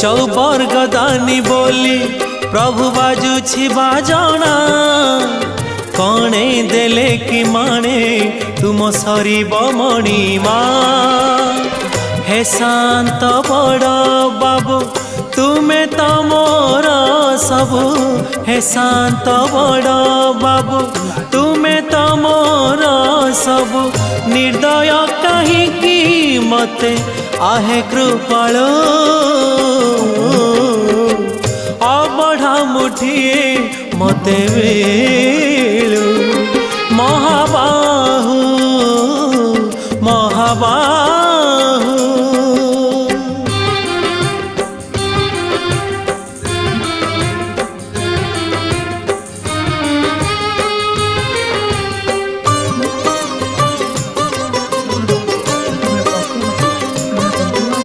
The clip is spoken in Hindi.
चौबर्ग दानी बोली प्रभु बाजुछि बाजना कणे देले कि माने तुम सरीब मणिमा हे शांत बड़ बाबू तुम्हें तो मोर सबु हे शांत बड़ बाबू तुम्हें तो मोर सबु निर्दय कहीं मते आहे कृपालो अबढ़ा मुठिए मते वेलु महाबाहु महाबाहु